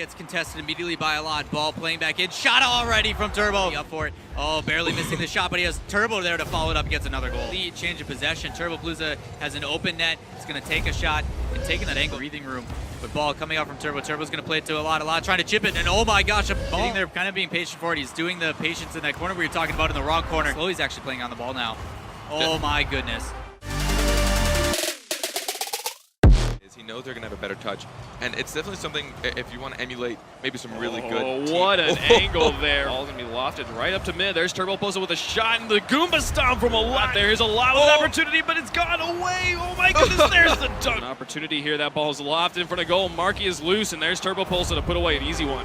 gets contested immediately by a lot. Ball playing back in. Shot already from Turbo. Up for it. Oh, barely missing the shot, but he has Turbo there to follow it up. Gets another goal. Lead, change of possession. Turbopolsa has an open net. It's going to take a shot and taking that angle. Breathing room. But ball coming out from Turbo. Turbo's going to play it to a lot trying to chip it. And oh my gosh, sitting there kind of being patient for it. He's doing the patience in that corner we were talking about in the wrong corner. Slowly's actually playing on the ball now. Oh my goodness. He knows they're going to have a better touch. And it's definitely something, if you want to emulate maybe some really good team. What an angle there. Ball's going to be lofted right up to mid. There's Turbopolsa with a shot, and the Goomba stomp from a lot. There's a lot of opportunity, but it's gone away. Oh my goodness, there's the dunk. An opportunity here. That ball's lofted in front of goal. Markey is loose, and there's Turbopolsa to put away an easy one.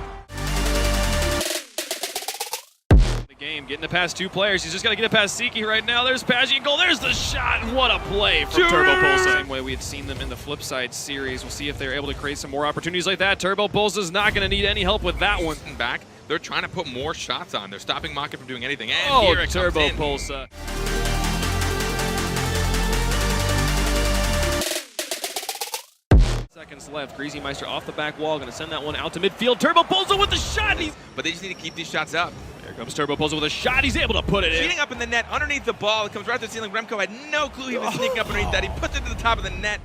Game, getting it past two players. He's just got to get it past Siki right now. There's Paggi and goal. There's the shot, and what a play from Turbopolsa. Same way we had seen them in the flip side series. We'll see if they're able to create some more opportunities like that. Turbopolsa's not going to need any help with that one. Back, they're trying to put more shots on. They're stopping Maka from doing anything. And here it comes in. Turbopolsa. Seconds left. Greasy Meister off the back wall, going to send that one out to midfield. Turbopolsa with the shot. But they just need to keep these shots up. Here comes Turbopolsa with a shot. He's able to put it in. Shooting up in the net underneath the ball. It comes right to the ceiling. Remco had no clue he was sneaking up underneath that. He puts it to the top of the net.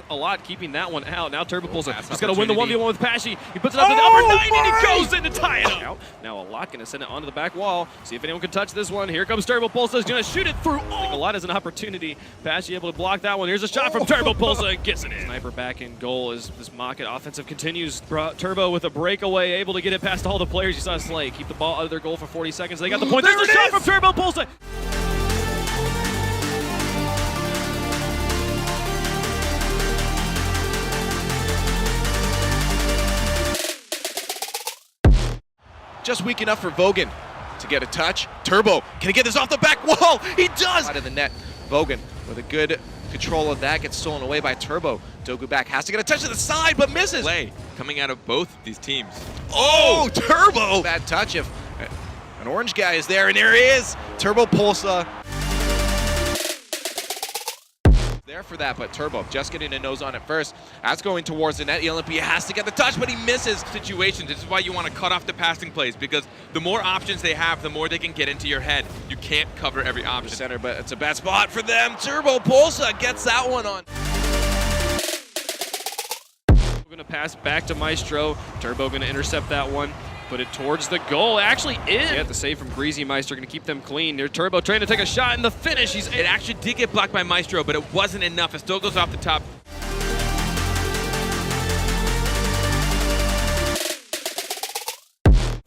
A lot keeping that one out. Now Turbopolsa just got to win the 1v1 with Paggi. He puts it up to the upper 90 and he goes in to tie it up. Now a lot going to send it onto the back wall. See if anyone can touch this one. Here comes Turbopolsa. He's going to shoot it through. I think a lot has an opportunity. Paggi able to block that one. Here's a shot from Turbopolsa. Gets it in. Sniper back in goal as this Rocket offensive continues. Turbo with a breakaway, able to get it past all the players. You saw Slay keep the ball out of their goal for 40 seconds. They got the point. There's a shot from Turbopolsa. Just weak enough for Vogan to get a touch. Turbo, can he get this off the back wall? He does! Out of the net, Vogan with a good control of that, gets stolen away by Turbo. Dogu back, has to get a touch to the side, but misses. Play coming out of both these teams. Oh, Turbo! Bad touch if an orange guy is there, and there he is! Turbopolsa. There for that, but Turbo just getting a nose on it first. That's going towards the net. Olympia has to get the touch, but he misses. Situations. This is why you want to cut off the passing plays, because the more options they have, the more they can get into your head. You can't cover every option. Center, but it's a bad spot for them. Turbopolsa gets that one on. We're going to pass back to Maestro. Turbo going to intercept that one. Put it towards the goal. Actually in. Yeah, the save from Greasy Meister going to keep them clean. There's Turbo trying to take a shot in the finish. It actually did get blocked by Maestro, but it wasn't enough. It still goes off the top.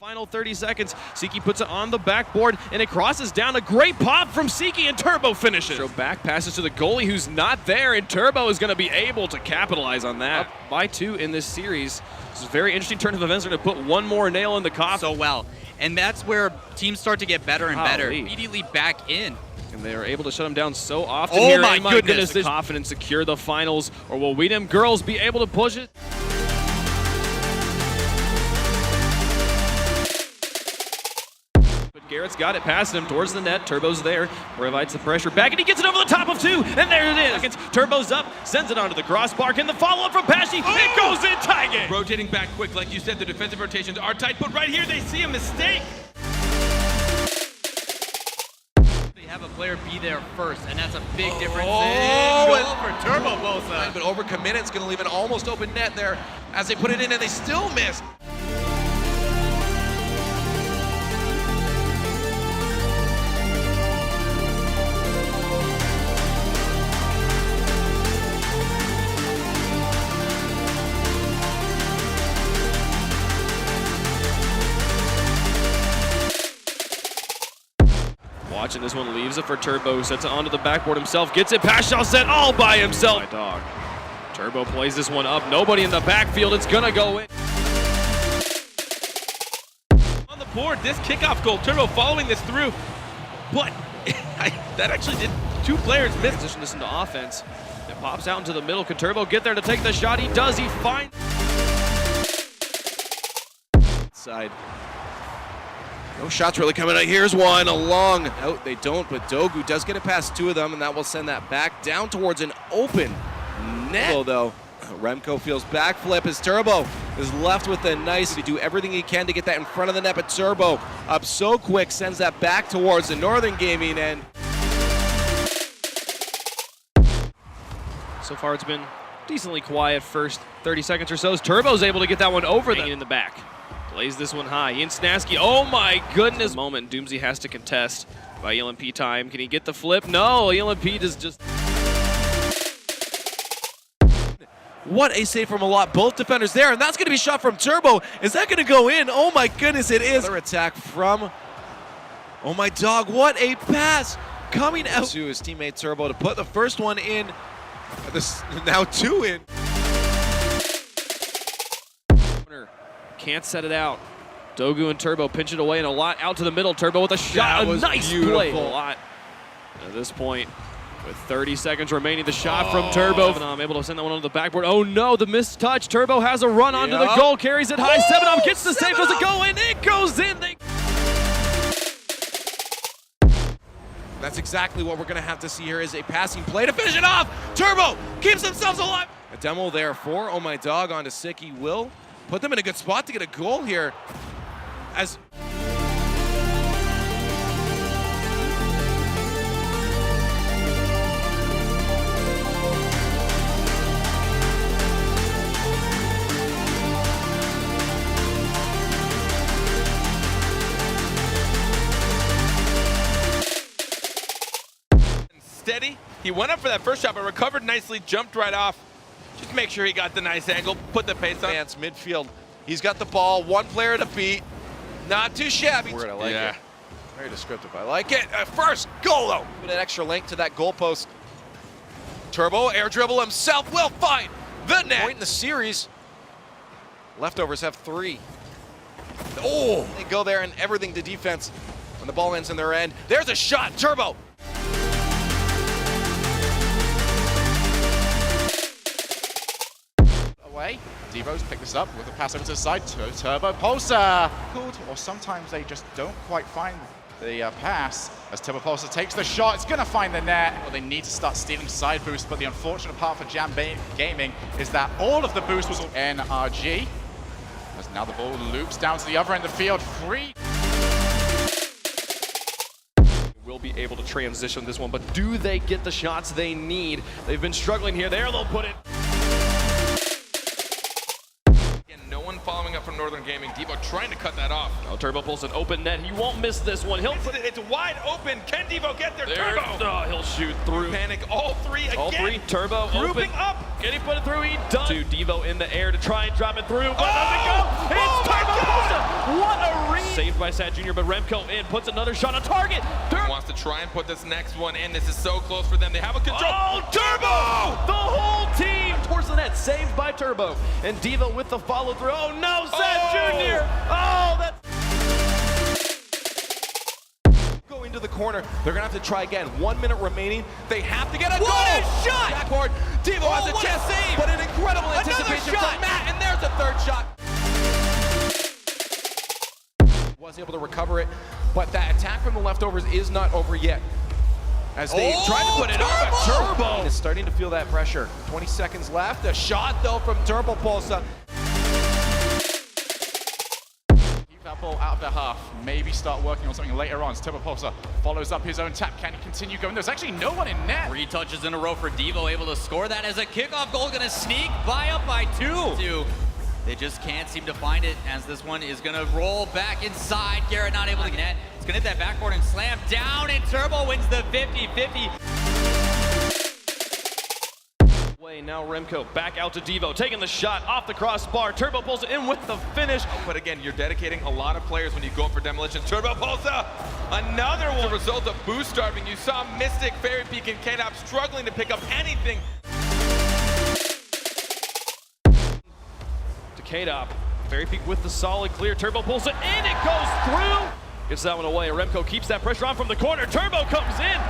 Final 30 seconds. Siki puts it on the backboard, and it crosses down. A great pop from Siki, and Turbo finishes. So back passes to the goalie who's not there, and Turbo is going to be able to capitalize on that. Up by 2 in this series. This is a very interesting turn of events. They're going to put one more nail in the coffin. So well. And that's where teams start to get better and better. Immediately back in. And they are able to shut them down so often. Oh my goodness. The confidence secure the finals, or will Weedham girls be able to push it? Garrett's got it past him towards the net. Turbo's there, provides the pressure back, and he gets it over the top of 2. And there it is. Turbo's up, sends it onto the crossbar. Can the follow-up from Paggi? It goes in, tie game. Rotating back quick, like you said, the defensive rotations are tight, but right here they see a mistake. They have a player be there first, and that's a big difference. For Turbopolsa. But overcommit, it's going to leave an almost open net there as they put it in, and they still miss. Watching this one, leaves it for Turbo, sets it onto the backboard himself, gets it past Shawset all by himself. My dog. Turbo plays this one up, nobody in the backfield, it's gonna go in. On the board, this kickoff goal, Turbo following this through, but that actually did 2 players miss. Position this into offense. It pops out into the middle. Can Turbo get there to take the shot? He does, he finds. Side. No shots really coming out. Here's one, a long out. They don't, but Dogu does get it past 2 of them, and that will send that back down towards an open net. Though, Remco feels backflip as Turbo is left with a nice to do everything he can to get that in front of the net, but Turbo up so quick sends that back towards the Northern Gaming end. So far it's been decently quiet first 30 seconds or so. Turbo's able to get that one over in the back. Plays this one high. Ian Snasky, oh my goodness. Moment, Doomsy has to contest by ELMP time. Can he get the flip? No, ELMP does just... What a save from Alot. Both defenders there, and that's going to be shot from Turbo. Is that going to go in? Oh my goodness, it is. Another attack from, oh my dog, what a pass coming out to his teammate Turbo to put the first one in. This now two in. Can't set it out. Dogu and Turbo pinch it away, and Alot out to the middle. Turbo with a shot. That was nice beautiful play. Alot at this point, with 30 seconds remaining, the shot from Turbo. Seven able to send that one onto the backboard. Oh no, the missed touch. Turbo has a run onto the goal, carries it high. Seven gets the save. Does it go in? It goes in. That's exactly what we're going to have to see here is a passing play to finish it off. Turbo keeps themselves alive. A demo there for Oh My Dog onto Sicky will put them in a good spot to get a goal here. As Steady. He went up for that first shot, but recovered nicely, jumped right off. Just make sure he got the nice angle, put the pace on. Advance midfield. He's got the ball, one player to beat. Not too shabby. Word, I like it. Very descriptive. I like it. First goal though. Put an extra length to that goalpost. Turbo air dribble himself will find the net. Point in the series. Leftovers have 3. Oh, they go there and everything to defense when the ball ends in their end. There's a shot. Turbo. Away. Devo's picked this up with a pass over to the side to Turbopolsa. Or sometimes they just don't quite find the pass as Turbopolsa takes the shot. It's going to find the net. Well, they need to start stealing side boosts, but the unfortunate part for Jam Gaming is that all of the boost was NRG. As now the ball loops down to the other end of the field. Free. Will be able to transition this one, but do they get the shots they need? They've been struggling here. There, they'll put it. No one following up from Northern Gaming. Devo trying to cut that off. Oh, Turbopolsa an open net. He won't miss this one. He'll put it. It's wide open. Can Devo get there? Turbo. Oh, he'll shoot through. Panic. All three again. All 3. Turbo Grouping open. up. Can he put it through? He does. To Devo in the air to try and drop it through. But does it go? It's Turbopolsa. What a read. Saved by Sad Jr., but Remco in puts another shot on target. Wants to try and put this next one in. This is so close for them. They have a control. Oh, Turbo! The whole team towards the net, saved by Turbo. And Devo with the follow through. Oh no, Sad Jr. Oh, that. Go into the corner. They're going to have to try again. 1 minute remaining. They have to get a goal. What a shot! Backward. Devo has a chest save. But an incredible anticipation from Matt. And there's a third shot. Was able to recover it, but that attack from the leftovers is not over yet. As they try to put it off, Turbo is starting to feel that pressure. 20 seconds left. A shot though from Turbopolsa. Keep that ball out of the half. Maybe start working on something later on. Turbopolsa follows up his own tap. Can he continue going? There's actually no one in net. 3 touches in a row for Devo, able to score that as a kickoff goal. Gonna sneak by up by 2. They just can't seem to find it as this one is gonna roll back inside. Garrett not able to get it. It's gonna hit that backboard and slam down, and Turbo wins the 50-50. Now Remco back out to Devo, taking the shot off the crossbar. Turbopolsa in with the finish. But again, you're dedicating a lot of players when you go for demolition. Turbopolsa, another one. As a result of boost starving, you saw Mystic, Fairy Peak, and K-Dop struggling to pick up anything. K-Dop, Fairy Peak with the solid clear. Turbopolsa in, it goes through. Gets that one away. Remco keeps that pressure on from the corner. Turbo comes in.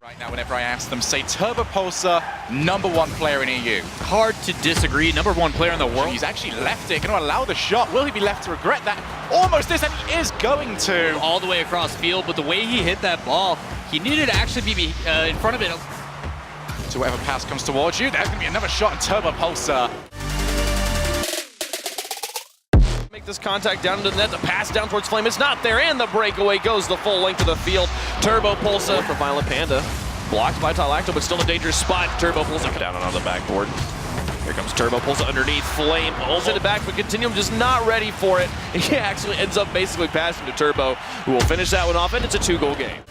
Right now, ask them, say Turbopolsa, #1 player in EU. Hard to disagree. #1 player in the world. He's actually left it, going to allow the shot. Will he be left to regret that? Almost is, and he is going to. All the way across field, but the way he hit that ball, he needed to actually be in front of it. To whatever pass comes towards you, there's going to be another shot in Turbopolsa. Make this contact down into the net, the pass down towards Flame, it's not there, and the breakaway goes the full length of the field. Turbopolsa for Violent Panda. Blocked by Tylacto, but still a dangerous spot. Turbopolsa down and on the backboard. Here comes Turbopolsa underneath. Flame holds it back, but Continuum just not ready for it. He actually ends up basically passing to Turbo, who will finish that one off, and it's a 2-goal game.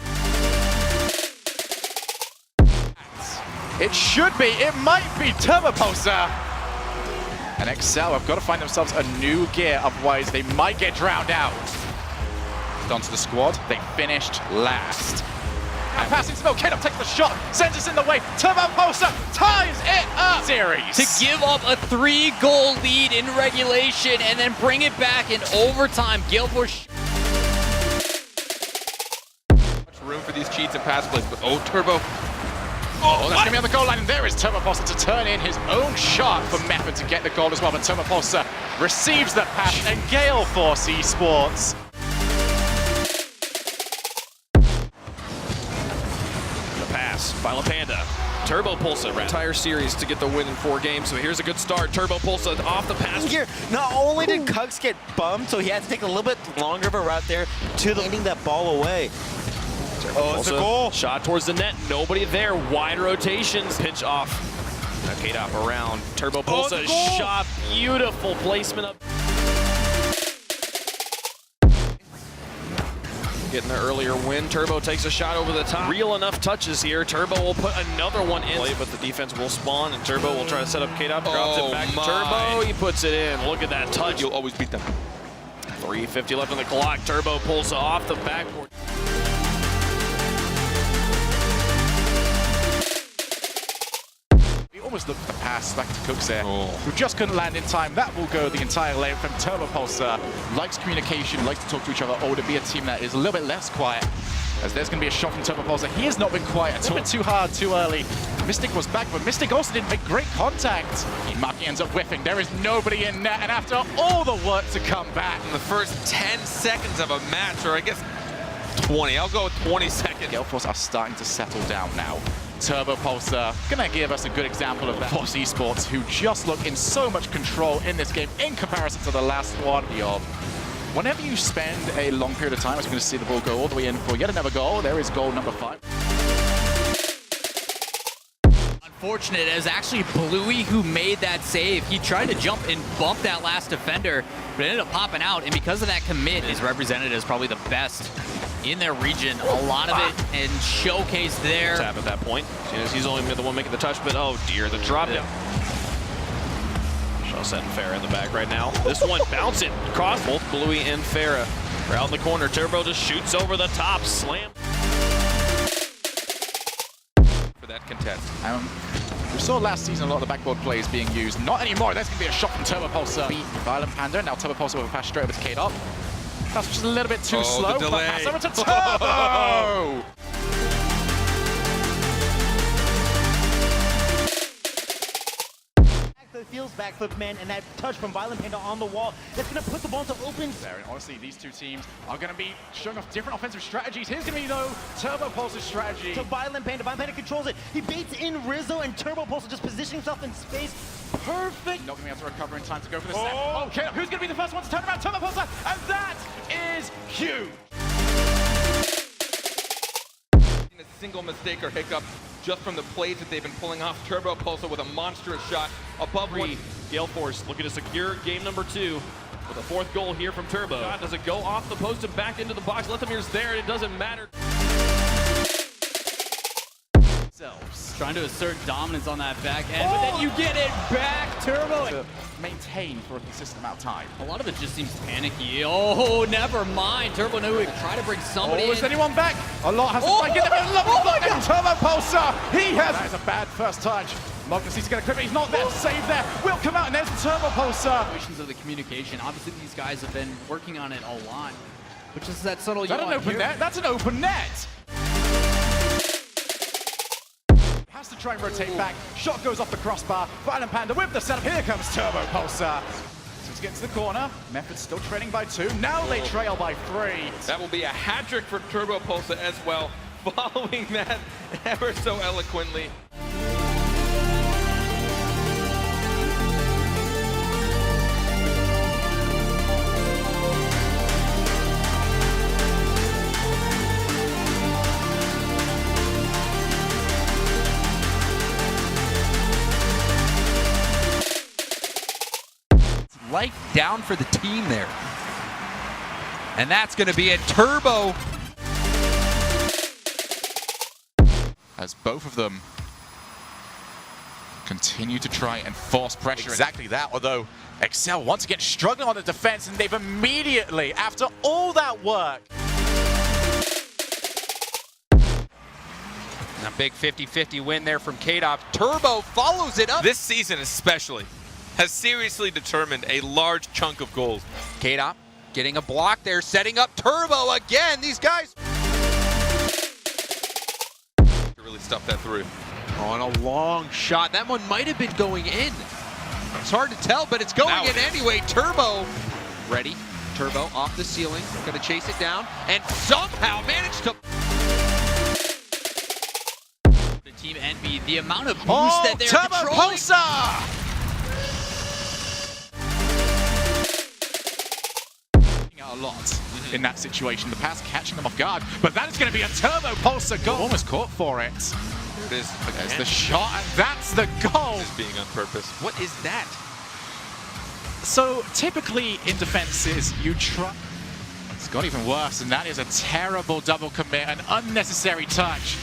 It should be, it might be Turbopolsa. And Excel have got to find themselves a new gear, otherwise they might get drowned out. Down to the squad, they finished last. Now passing to K-Dub takes the shot, sends us in the way. Turbopolsa ties it up. Series. To give up a 3-goal lead in regulation and then bring it back in overtime. Guildford. Much room for these cheats and pass plays, but Turbo. Oh, that's going to be on the goal line, and there is Turbopolsa to turn in his own shot for Method to get the goal as well, but Turbopolsa receives the pass, and Gale Force Esports. The pass, Violent Panda. Turbopolsa, entire series to get the win in 4 games, so here's a good start. Turbopolsa off the pass. Here, not only did Cugs get bummed, so he had to take a little bit longer of a route there to landing that ball away. Oh, it's a goal. Shot towards the net, nobody there. Wide rotations, pinch off. Now K-Dop around. Turbopolsa shot, beautiful placement up. Getting the earlier win. Turbo takes a shot over the top. Real enough touches here. Turbo will put another one in. But the defense will spawn, and Turbo will try to set up K-Dop. Drops it back to Turbo. He puts it in. Look at that touch. You'll always beat them. 3:50 left on the clock. Turbopolsa off the backboard. Almost looked at the pass back to Cooks there, who just couldn't land in time. That will go the entire lane from Turbopolsa. Likes communication, likes to talk to each other, or to be a team that is a little bit less quiet. As there's going to be a shot from Turbopolsa. He has not been quiet at all. A bit too hard, too early. Mystic was back, but Mystic also didn't make great contact. Maki ends up whiffing. There is nobody in net, and after all the work to come back. In the first 10 seconds of a match, or I guess 20, I'll go with 20 seconds. Gale Force are starting to settle down now. Turbopolsa gonna give us a good example of that. Force Esports, who just look in so much control in this game in comparison to the last one. Whenever you spend a long period of time, as we're going to see the ball go all the way in for yet another goal, there is goal number 5. Unfortunate, it was actually Bluey who made that save. He tried to jump and bump that last defender, but it ended up popping out, and because of that commit, is represented as probably the best in their region. A lot of it and showcased there. Tap at that point. He's only the one making the touch, but oh dear, the drop down. Shawset and Farah in the back right now. This one bouncing across both Bluey and Farah. Right out in the corner. Turbo just shoots over the top. Slam. For that contest. We saw last season a lot of the backboard plays being used. Not anymore. There's going to be a shot from Turbopolsa. Beat Violent Panda. Now Turbopolsa will pass straight over to K-Dop. That's just a little bit too slow. The delay. Pass over to Turbo! The feels backflip, man, and that touch from Violent Panda on the wall, that's going to put the ball into open. And honestly, these two teams are going to be showing off different offensive strategies. Here's going to be, though, Turbopolsa's strategy. To Violent Panda. Violent Panda controls it. He baits in Rizzo, and Turbopolsa just positioning himself in space. Perfect. Not going to be able to recover in time to go for the set. Okay, who's going to be the first one to turn around? Turbopolsa, and that is huge. A single mistake or hiccup just from the plays that they've been pulling off. Turbopolsa with a monstrous shot above one. Gale Force looking to secure game number 2 with a 4th goal here from Turbo. Does it go off the post and back into the box? Lethamir's there, and it doesn't matter. Trying to assert dominance on that back end, but then you get it back, Turbo. To maintain for a consistent amount of time. A lot of it just seems panicky. Oh, never mind. Turbo knew he would try to bring somebody in. Is anyone back? A lot has to get them in. And Turbopolsa, he has. That is a bad first touch. Magnus needs to get a clip, but he's not there. Save there. Will come out, and there's Turbopolsa. Of the communication. Obviously, these guys have been working on it a lot, but just that subtle. Is that an open net? That's an open net. Has to try and rotate back. Shot goes off the crossbar. Violent Panda with the setup. Here comes Turbopolsa. So to get to the corner. Method still trailing by 2. Now they trail by 3. That will be a hat trick for Turbopolsa as well, following that ever so eloquently. Life down for the team there. And that's going to be it. Turbo. As both of them continue to try and force pressure. Exactly that, although Excel once again struggling on the defense, and they've immediately, after all that work. A big 50-50 win there from K-Dop. Turbo follows it up. This season especially has seriously determined a large chunk of goals. K-Dop getting a block there, setting up Turbo again. These guys Really stuffed that through. Oh, and a long shot. That one might have been going in. It's hard to tell, but it's going in anyway. Turbo ready. Turbo off the ceiling. Gonna chase it down and somehow managed to. Team Envy, the amount of boost that they're controlling. Turbopolsa! A lot in that situation. The pass catching them off guard, but that is going to be a Turbopolsa goal. Almost caught for it. There it is. There's the shot, and that's the goal. It's being on purpose. What is that? So typically in defenses, you try. It's got even worse, and that is a terrible double commit, an unnecessary touch.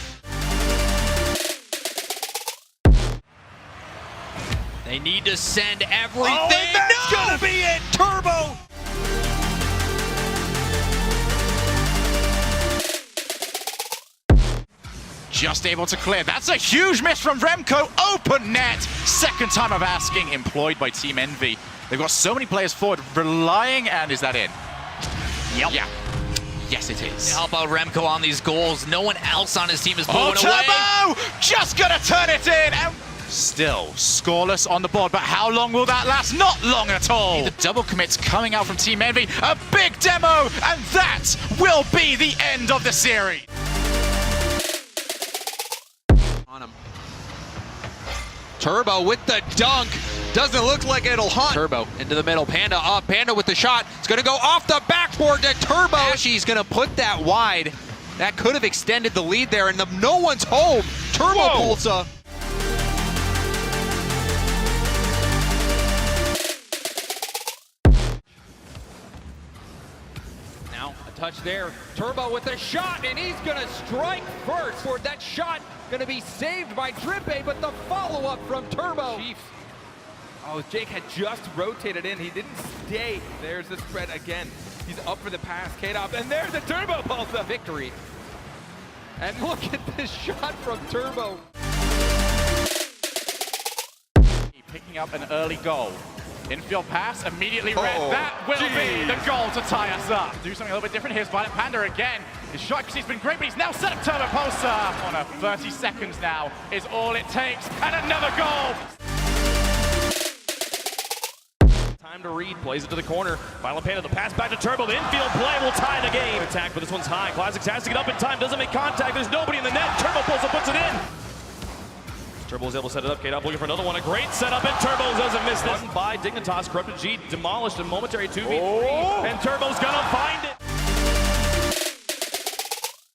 They need to send everything. Oh, and that's gonna be it. Turbo. Just able to clear. That's a huge miss from Remco. Open net. Second time of asking, employed by Team Envy. They've got so many players forward, relying, and is that in? Yep. Yeah. Yes, it is. How about Remco on these goals? No one else on his team is blowing away. Turbo! Just gonna turn it in. And still scoreless on the board, but how long will that last? Not long at all. The double commits coming out from Team Envy. A big demo, and that will be the end of the series. On him. Turbo with the dunk. Doesn't look like it'll hunt. Turbo into the middle. Panda up. Panda with the shot. It's going to go off the backboard to Turbo. She's going to put that wide. That could have extended the lead there, and no one's home. Turbopolsa. Now a touch there. Turbo with a shot, and he's going to strike first. For that shot going to be saved by Drippe, but the follow-up from Turbo. Chief. Oh, Jake had just rotated in. He didn't stay. There's the spread again. He's up for the pass. K-Dop, and there's the Turbopolsa victory. And look at this shot from Turbo. Picking up an early goal. Infield pass, immediately red. That will be the goal to tie us up. Do something a little bit different. Here's Violent Panda again. His shot, because he's been great, but he's now set up Turbopolsa. Corner, 30 seconds now is all it takes. And another goal. Time to read, plays it to the corner. Violent Panda, the pass back to Turbo. The infield play will tie the game. Attack, but this one's high. Classics has to get up in time, doesn't make contact. There's nobody in the net. Turbopolsa puts it in. Turbo is able to set it up. K-Dop looking for another one. A great setup, and Turbo doesn't miss this. One by Dignitas. Corrupted G demolished a momentary 2v3. And Turbo's gonna find it.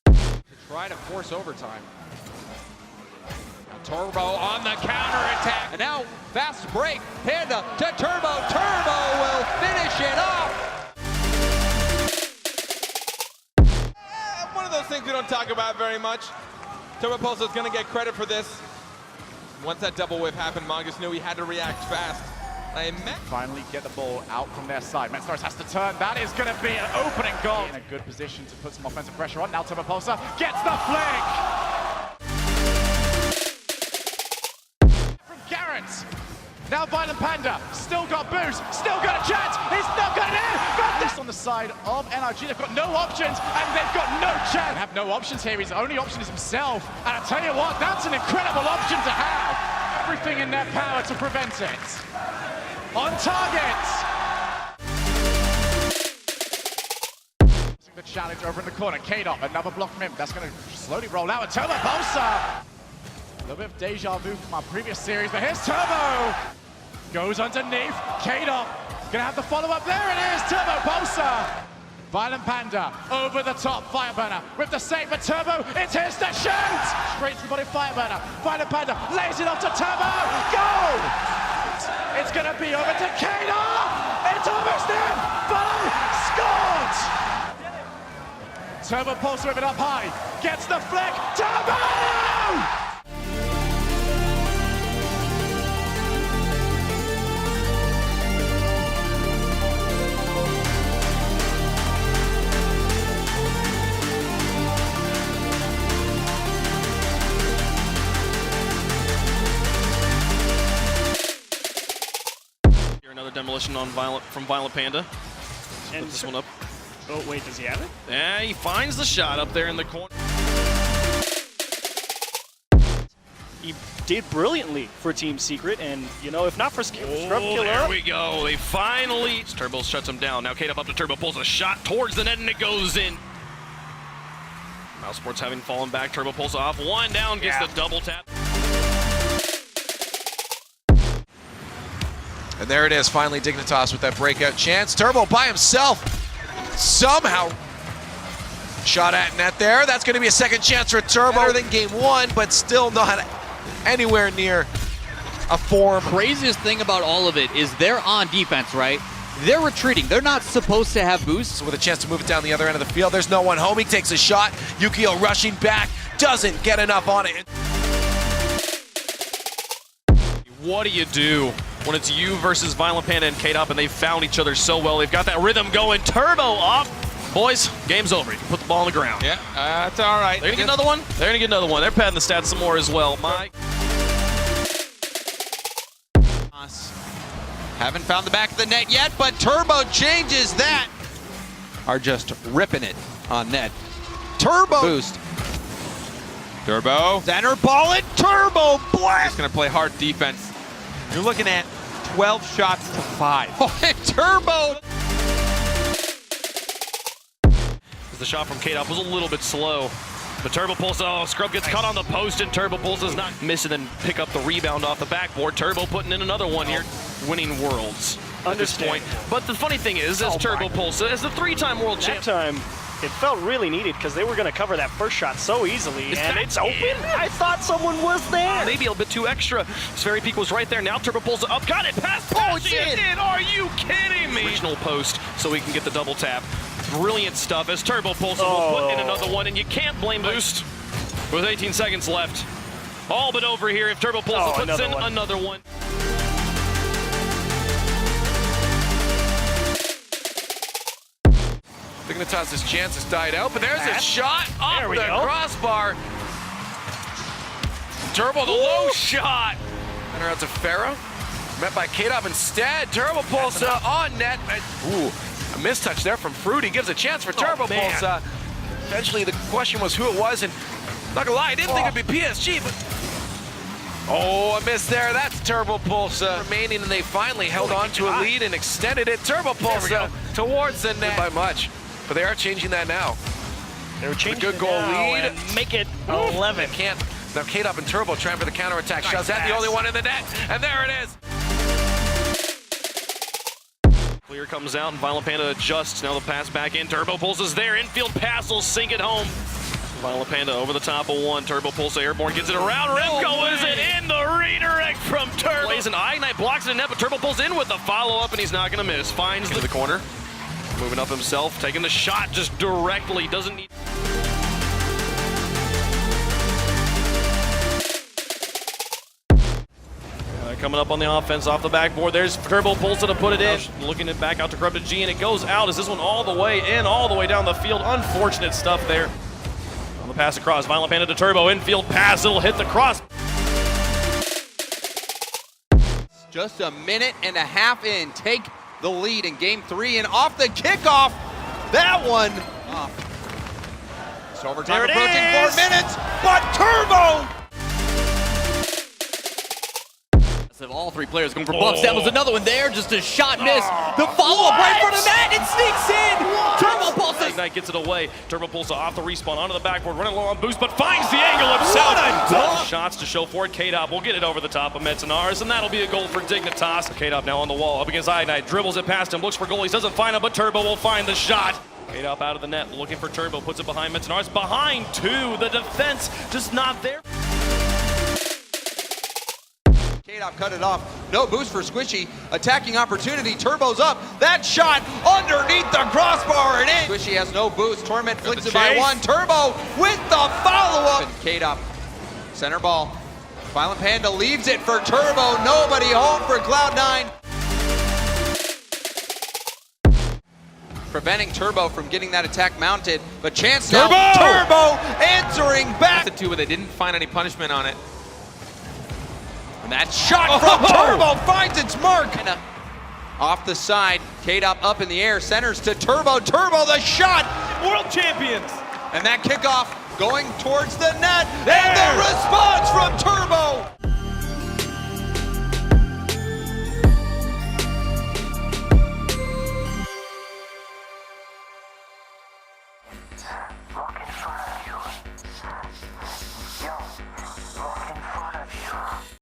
To try to force overtime. Turbo on the counter-attack. And now, fast break. Panda to Turbo. Turbo will finish it off. One of those things we don't talk about very much. Turbopolsa is going to get credit for this. Once that double whip happened, Mongus knew he had to react fast. Finally get the ball out from their side. Metstars has to turn. That is going to be an opening goal. In a good position to put some offensive pressure on. Now Turbopolsa gets the flick. From Garrett. Now Violent Panda, still got boost, still got a chance, he's not got it in, but this on the side of NRG, they've got no options, and they've got no chance. They have no options here, his only option is himself, and I tell you what, that's an incredible option to have. Everything in their power to prevent it. On target! The challenge over in the corner, K-Dot, another block from him, that's going to slowly roll out, and Turbopolsa! A little bit of deja vu from our previous series, but here's Turbo! Goes underneath, K-Dot, gonna have the follow-up, there it is, Turbopolsa! Violent Panda, over the top, Fireburner with the save for Turbo, it's his to shoot! Straight through body Fireburner, Violent Panda lays it off to Turbo, goal! It's gonna be over to K-Dot! It's almost in, follow, scored! Turbopolsa with it up high, gets the flick, Turbo! Another demolition on from Violent Panda. And put this one up. Oh, wait, does he have it? Yeah, he finds the shot up there in the corner. He did brilliantly for Team Secret, and, you know, if not for Scrub Killer... There we go. They finally... Turbo shuts him down. Now K-Dot up to Turbo, pulls a shot towards the net, and it goes in. Mouse Sports having fallen back. Turbo pulls off. One down, gets the double tap. And there it is, finally Dignitas with that breakout chance. Turbo by himself, somehow shot at net there. That's going to be a second chance for Turbo. Better than game one, but still not anywhere near a form. Craziest thing about all of it is they're on defense, right? They're retreating. They're not supposed to have boosts. With a chance to move it down the other end of the field. There's no one home. He takes a shot. Yukio rushing back, doesn't get enough on it. What do you do when it's you versus Violent Panda and K-Dot, and they've found each other so well? They've got that rhythm going. Turbo up. Boys, game's over. You can put the ball on the ground. Yeah, that's all right. They're going to get another one? They're going to get another one. They're padding the stats some more as well. Mike. Haven't found the back of the net yet, but Turbo changes that. Are just ripping it on net. Turbo boost. Turbo. Center ball and Turbo blast. Just going to play hard defense. You're looking at 12 shots to 5. Oh, and Turbo. The shot from K-Dot was a little bit slow. But Turbopolsa, Scrub gets caught on the post, and Turbopolsa's not missing and pick up the rebound off the backboard. Turbo putting in another one here, winning worlds at this point. But the funny thing is, as Turbopolsa, as the 3-time world champ. That time, it felt really needed because they were going to cover that first shot so easily, and it's open. I thought someone was there. Maybe a bit too extra. Sferi Peak was right there. Now Turbopolsa up, got it, past Pashi, it did. Are you kidding me? Original post, so we can get the double tap. Brilliant stuff as Turbopolsa will put in another one, and you can't blame Boost with 18 seconds left. All but over here if Turbopolsa puts in another one. Dignitas' chance has died out, but there's a shot off the crossbar. Turbo, the low shot. Center out to Pharaoh. Met by K-Dot instead. Turbopolsa on net. Ooh, a mistouch there from Fruity. Gives a chance for Turbopolsa. Eventually, the question was who it was, and not gonna lie, I didn't think it'd be PSG, but oh, a miss there. That's Turbopolsa remaining, and they finally held on to a lead and extended it. Turbopolsa towards the net by much, but they are changing that now. They're changing a good goal lead and make it 11. Can't. Now K-Dot and Turbo trying for the counterattack. Shoves that the only one in the net, and there it is. Clear comes out, and Violent Panda adjusts. Now the pass back in. Turbopolsa's there. Infield pass will sink it home. Violent Panda over the top of one. Turbopolsa airborne gets it around. Remco is it in the redirect from Turbo. Plays an Ignite, blocks it in net, but Turbopolsa in with the follow-up, and he's not going to miss. Finds the corner. Moving up himself, taking the shot just directly. Doesn't need... Coming up on the offense off the backboard. There's Turbopolsa to put it in. Looking it back out to Corrupted G, and it goes out. Is this one all the way in, all the way down the field? Unfortunate stuff there. On the pass across, Violent Panda to Turbo. Infield pass, it'll hit the cross. Just a minute and a half in, take the lead in game 3, and off the kickoff, that one off. It's overtime approaching 4 minutes, but Turbo! Of all three players going for buffs. That was another one there, just a shot miss. The follow-up right in front of that, it sneaks in. Turbopolsa. Ignite gets it away. Turbopolsa off the respawn, onto the backboard, running low on boost, but finds the angle himself. What a Shots to show for it. K-Dop will get it over the top of Metanaris, and that'll be a goal for Dignitas. K-Dop now on the wall, up against Ignite, dribbles it past him, looks for goalies, doesn't find him, but Turbo will find the shot. K-Dop out of the net, looking for Turbo, puts it behind Metanaris, behind two. The defense just not there. K-Dop cut it off. No boost for Squishy. Attacking opportunity. Turbo's up. That shot underneath the crossbar and in. Squishy has no boost. Torment flicks it by one. Turbo with the follow-up. And K-Dop, center ball. Violent Panda leaves it for Turbo. Nobody home for Cloud9. Preventing Turbo from getting that attack mounted. But chance now. Turbo answering back. The two, but they didn't find any punishment on it. And that shot from Turbo finds its mark. And off the side, K-Dop up in the air, centers to Turbo. Turbo, the shot. World champions. And that kickoff going towards the net. And the response from Turbo.